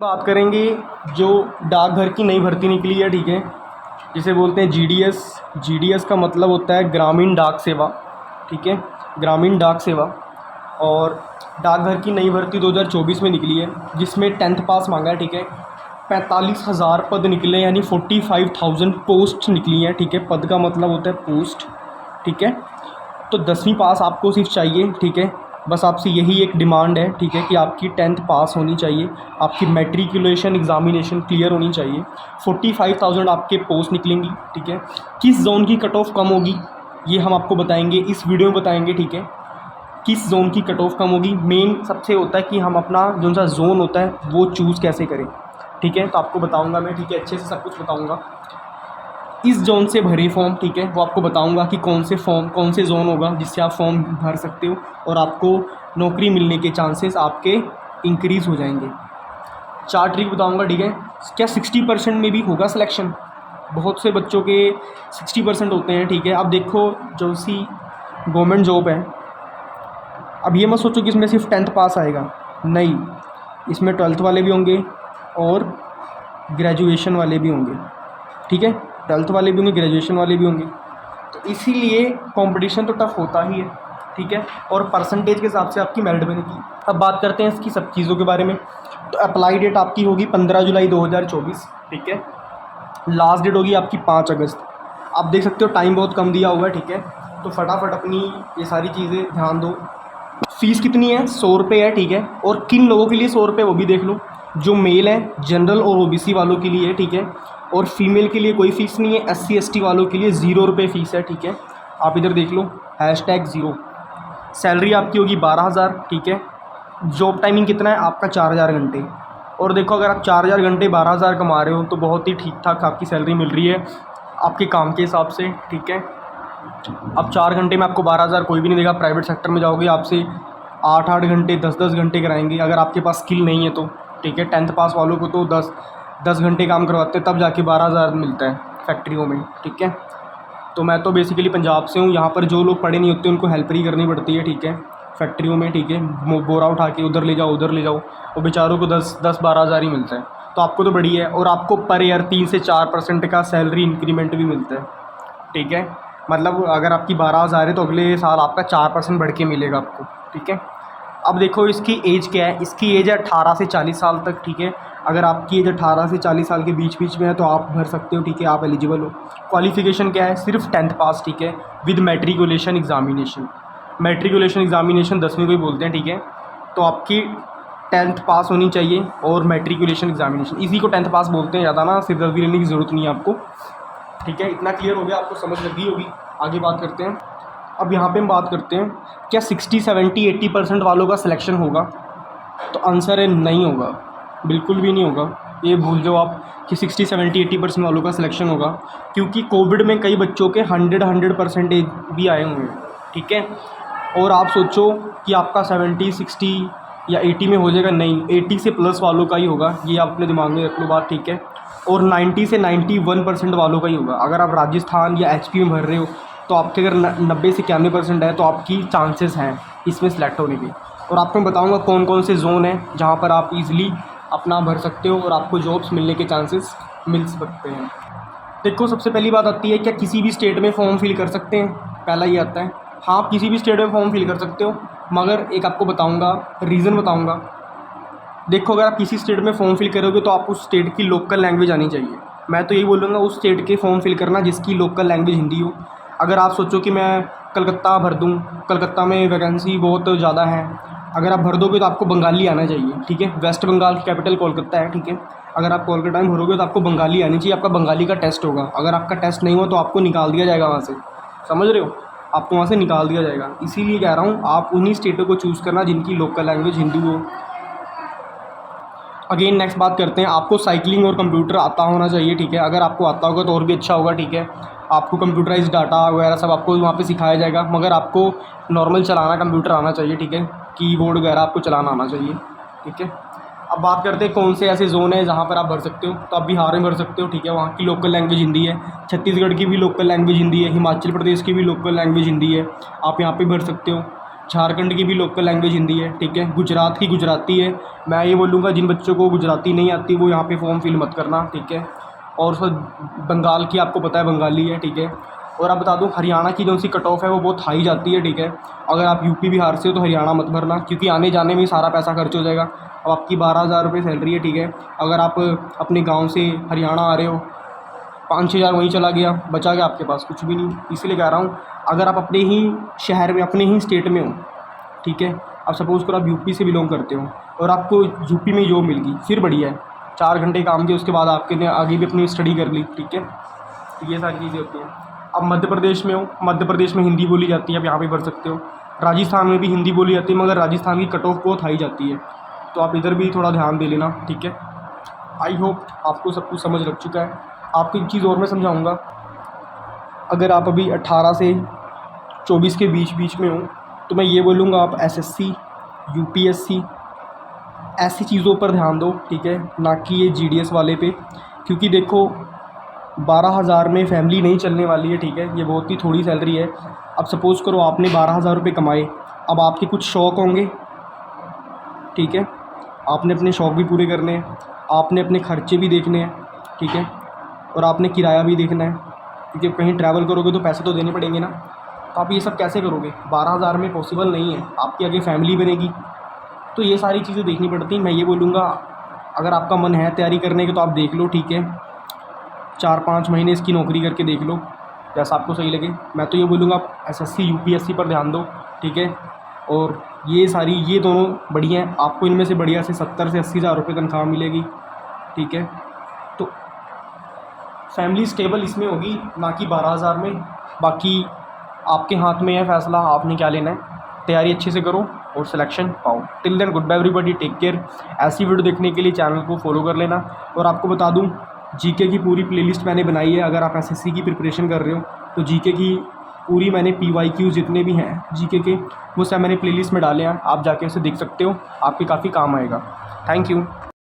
बात करेंगे जो डाकघर की नई भर्ती निकली है, ठीक है, जिसे बोलते हैं जीडीएस। जीडीएस का मतलब होता है ग्रामीण डाक सेवा, ठीक है, ग्रामीण डाक सेवा। और डाकघर की नई भर्ती 2024 में निकली है, जिसमें 10th पास मांगा है, ठीक है। 45,000 पद निकले, यानी 45,000 पोस्ट निकली हैं, ठीक है। पद का मतलब होता है पोस्ट, ठीक है। तो 10वीं पास आपको सिर्फ चाहिए, ठीक है। बस आपसे यही एक डिमांड है, ठीक है, कि आपकी 10th पास होनी चाहिए, आपकी मैट्रिकुलेशन एग्ज़ामिनेशन क्लियर होनी चाहिए। 45,000 आपके पोस्ट निकलेंगी, ठीक है। किस जोन की कट ऑफ कम होगी ये हम आपको बताएंगे, इस वीडियो में बताएंगे, ठीक है। किस जोन की कट ऑफ कम होगी, मेन सबसे होता है कि हम अपना जो सा जोन होता है वो चूज़ कैसे करें, ठीक है। तो आपको बताऊँगा मैं, ठीक है, अच्छे से सब कुछ बताऊँगा। इस जोन से भरे फॉर्म, ठीक है, वो आपको बताऊंगा कि कौन से फॉर्म, कौन से जोन होगा जिससे आप फॉर्म भर सकते हो और आपको नौकरी मिलने के चांसेस आपके इंक्रीज़ हो जाएंगे। 4 ट्रिक बताऊंगा, ठीक है। क्या 60% में भी होगा सिलेक्शन? बहुत से बच्चों के 60% होते हैं, ठीक है। अब देखो, जो सी गवर्नमेंट जॉब है, अब ये मत सोचो कि इसमें सिर्फ 10th पास आएगा, नहीं, इसमें 12th वाले भी होंगे और ग्रेजुएशन वाले भी होंगे, ठीक है। 12th वाले भी होंगे, ग्रेजुएशन वाले भी होंगे। तो इसीलिए कंपटीशन तो टफ होता ही है, ठीक है। और परसेंटेज के हिसाब से आपकी मेरिट बनेगी। अब बात करते हैं इसकी सब चीज़ों के बारे में। तो अप्लाई डेट आपकी होगी 15 जुलाई 2024, ठीक है। लास्ट डेट होगी आपकी 5 अगस्त। आप देख सकते हो टाइम बहुत कम दिया हुआ है, ठीक है। तो फटाफट अपनी ये सारी चीज़ें ध्यान दो। फ़ीस कितनी है? 100 रुपये है, ठीक है। और किन लोगों के लिए 100 रुपये वो भी देख लो। जो मेल है, जनरल और ओबीसी वालों के लिए, ठीक है। और फीमेल के लिए कोई फ़ीस नहीं है। एससी एसटी वालों के लिए 0 रुपये फ़ीस है, ठीक है। आप इधर देख लो, #0। सैलरी आपकी होगी 12,000, ठीक है। जॉब टाइमिंग कितना है आपका? 4,000 घंटे। और देखो, अगर आप 4,000 घंटे 12,000 कमा रहे हो तो बहुत ही ठीक ठाक आपकी सैलरी मिल रही है आपके काम के हिसाब से, ठीक है। अब 4 घंटे में आपको 12,000 कोई भी नहीं देगा। प्राइवेट सेक्टर में जाओगे, आपसे 8-8 घंटे 10-10 घंटे कराएंगे, अगर आपके पास स्किल नहीं है तो, ठीक है। 10th पास वालों को तो 10 घंटे काम करवाते हैं, तब जाके 12,000 मिलता है फैक्ट्रियों में, ठीक है। तो मैं तो बेसिकली पंजाब से हूँ, यहाँ पर जो लोग पढ़े नहीं होते उनको हेल्पर ही करनी पड़ती है, ठीक है, फैक्ट्रियों में, ठीक है। बोरा उठा के उधर ले जाओ, उधर ले जाओ, और बेचारों को 10-12,000 ही मिलता है। तो आपको तो बढ़िया है। और आपको पर ईयर 3 से 4% का सैलरी इंक्रीमेंट भी मिलता है, ठीक है। मतलब अगर आपकी 12,000 है तो अगले साल आपका 4% बढ़ के मिलेगा आपको, ठीक है। अब देखो इसकी एज क्या है। इसकी एज है 18 से 40 साल तक, ठीक है। अगर आपकी एज 18 से 40 साल के बीच बीच में है तो आप भर सकते हो, ठीक है, आप एलिजिबल हो। क्वालिफ़िकेशन क्या है? सिर्फ 10th पास, ठीक है, with matriculation examination. Matriculation examination 10वीं को ही बोलते हैं, ठीक है। तो आपकी 10th पास होनी चाहिए और मैट्रिकुलेशन एग्ज़ामिनेशन, इसी को 10th पास बोलते हैं। ज़्यादा ना सिरदर्दी लेने की ज़रूरत नहीं है आपको, ठीक है। इतना क्लियर हो गया, आपको समझ लगी होगी। आगे बात करते हैं। अब यहाँ पे हम बात करते हैं, क्या 60, 70, 80% वालों का सिलेक्शन होगा? तो आंसर है नहीं होगा, बिल्कुल भी नहीं होगा। ये भूल जाओ आप कि 60, 70, 80% वालों का सिलेक्शन होगा, क्योंकि कोविड में कई बच्चों के 100% भी आए हुए हैं, ठीक है। और आप सोचो कि आपका 70, 60 या 80 में हो जाएगा, नहीं, 80 से प्लस वालों का ही होगा, ये आप अपने दिमाग में रख लो बात, ठीक है। और 90 से 91% वालों का ही होगा। अगर आप राजस्थान या एचपी में भर रहे हो तो आपके अगर 90 से 91% है तो आपकी चांसेस हैं इसमें सेलेक्ट होने के। और आपको मैं बताऊंगा कौन कौन से जोन हैं जहां पर आप इजीली अपना भर सकते हो और आपको जॉब्स मिलने के चांसेस मिल सकते हैं। देखो, सबसे पहली बात आती है, क्या किसी भी स्टेट में फॉर्म फिल कर सकते हैं? पहला ये आता है, हाँ, आप किसी भी स्टेट में फॉर्म फिल कर सकते हो, मगर एक आपको बताऊँगा, रीज़न बताऊँगा। देखो, अगर आप किसी स्टेट में फॉर्म फिल करोगे तो आप उस स्टेट की लोकल लैंग्वेज आनी चाहिए। मैं तो यही बोलूँगा, उस स्टेट के फॉर्म फिल करना जिसकी लोकल लैंग्वेज हिंदी हो। अगर आप सोचो कि मैं कलकत्ता भर दूँ, कलकत्ता में वैकेंसी बहुत ज़्यादा है, अगर आप भर दोगे तो आपको बंगाली आना चाहिए, ठीक है। वेस्ट बंगाल की कैपिटल कोलकाता है, ठीक है। अगर आप कोलकाता में भरोगे तो आपको बंगाली आनी चाहिए, आपका बंगाली का टेस्ट होगा। अगर आपका टेस्ट नहीं हुआ तो आपको निकाल दिया जाएगा वहाँ से, समझ रहे हो, आपको वहाँ से निकाल दिया जाएगा। इसीलिए कह रहा हूँ, आप उन्हीं स्टेटों को चूज़ करना जिनकी लोकल लैंग्वेज हिंदी हो। अगेन नेक्स्ट बात करते हैं, आपको साइकिलिंग और कंप्यूटर आता होना चाहिए, ठीक है। अगर आपको आता होगा तो और भी अच्छा होगा, ठीक है। आपको कंप्यूटराइज डाटा वगैरह सब आपको वहाँ पे सिखाया जाएगा, मगर आपको नॉर्मल चलाना कंप्यूटर आना चाहिए, ठीक है। कीबोर्ड वगैरह आपको चलाना आना चाहिए, ठीक है। अब बात करते हैं कौन से ऐसे जोन है जहाँ पर आप भर सकते हो। तो आप बिहार में भर सकते हो, ठीक है, वहाँ की लोकल लैंग्वेज हिंदी है। छत्तीसगढ़ की भी लोकल लैंग्वेज हिंदी है। हिमाचल प्रदेश की भी लोकल लैंग्वेज हिंदी है, आप यहाँ पे भर सकते हो। झारखंड की भी लोकल लैंग्वेज हिंदी है, ठीक है। गुजरात की गुजराती है। मैं ये बोलूँगा जिन बच्चों को गुजराती नहीं आती वो यहाँ पे फॉर्म फिल मत करना, ठीक है। और सर बंगाल की आपको पता है बंगाली है, ठीक है। और आप बता दूँ हरियाणा की जो सी कट ऑफ है वो बहुत हाई जाती है, ठीक है। अगर आप यूपी बिहार से हो तो हरियाणा मत भरना, क्योंकि आने जाने में ही सारा पैसा खर्च हो जाएगा। अब आपकी 12,000 रुपये सैलरी है, ठीक है। अगर आप अपने गाँव से हरियाणा आ रहे हो, 5-6 हज़ार वहीं चला गया, बचा गया आपके पास कुछ भी नहीं। इसलिए कह रहा हूँ अगर आप अपने ही शहर में अपने ही स्टेट में हो, ठीक है। अब सपोज़ करो आप यूपी से बिलोंग करते हो और आपको यूपी में जॉब मिल गई, फिर बढ़िया है। 4 घंटे काम किए उसके बाद आपके ने आगे भी अपनी स्टडी कर ली, ठीक है। तो ये सारी चीज़ें होती हैं। अब मध्य प्रदेश में हो, मध्य प्रदेश में हिंदी बोली जाती है, आप यहाँ पे भर सकते हो। राजस्थान में भी हिंदी बोली जाती है, मगर राजस्थान की कट ऑफ बहुत हाई जाती है, तो आप इधर भी थोड़ा ध्यान दे लेना, ठीक है। आई होप आपको सब कुछ समझ लग चुका है। आपको एक चीज़ और मैं समझाऊँगा। अगर आप अभी 18 से 24 के बीच में हो तो मैं ये बोलूँगा आप एसएससी, यूपीएससी ऐसी चीज़ों पर ध्यान दो, ठीक है, ना कि ये जीडीएस वाले पे। क्योंकि देखो 12,000 में फैमिली नहीं चलने वाली है, ठीक है। ये बहुत ही थोड़ी सैलरी है। अब सपोज़ करो आपने 12,000 रुपये कमाए, अब आपके कुछ शौक़ होंगे, ठीक है। आपने अपने शौक़ भी पूरे करने हैं, आपने अपने खर्चे भी देखने हैं, ठीक है। और आपने किराया भी देखना है, क्योंकि कहीं ट्रैवल करोगे तो पैसे तो देने पड़ेंगे ना। तो आप ये सब कैसे करोगे? 12,000 में पॉसिबल नहीं है। आपकी आगे फैमिली बनेगी, तो ये सारी चीज़ें देखनी पड़ती हैं। मैं ये बोलूँगा अगर आपका मन है तैयारी करने की तो आप देख लो, ठीक है। 4-5 महीने इसकी नौकरी करके देख लो, जैसा आपको सही लगे। मैं तो ये बोलूँगा आप एसएससी यूपीएससी पर ध्यान दो, ठीक है। और ये दोनों बढ़िया हैं। आपको इनमें से बढ़िया से 70 से 80 हज़ार रुपये तनख्वाह मिलेगी, ठीक है। तो फैमिली स्टेबल इसमें होगी, ना कि 12,000 में। बाकी आपके हाथ में है फ़ैसला, आपने क्या लेना है। तैयारी अच्छे से करो और सिलेक्शन पाओ। Till then goodbye everybody, take care. ऐसी वीडियो देखने के लिए चैनल को फॉलो कर लेना। और आपको बता दूं जीके की पूरी प्लेलिस्ट मैंने बनाई है। अगर आप एसएससी की प्रिपरेशन कर रहे हो तो जीके की पूरी मैंने PYQ जितने भी हैं जीके के वो सब मैंने प्लेलिस्ट में डाले हैं, आप जाके उसे देख सकते हो, आपके काफ़ी काम आएगा। Thank you.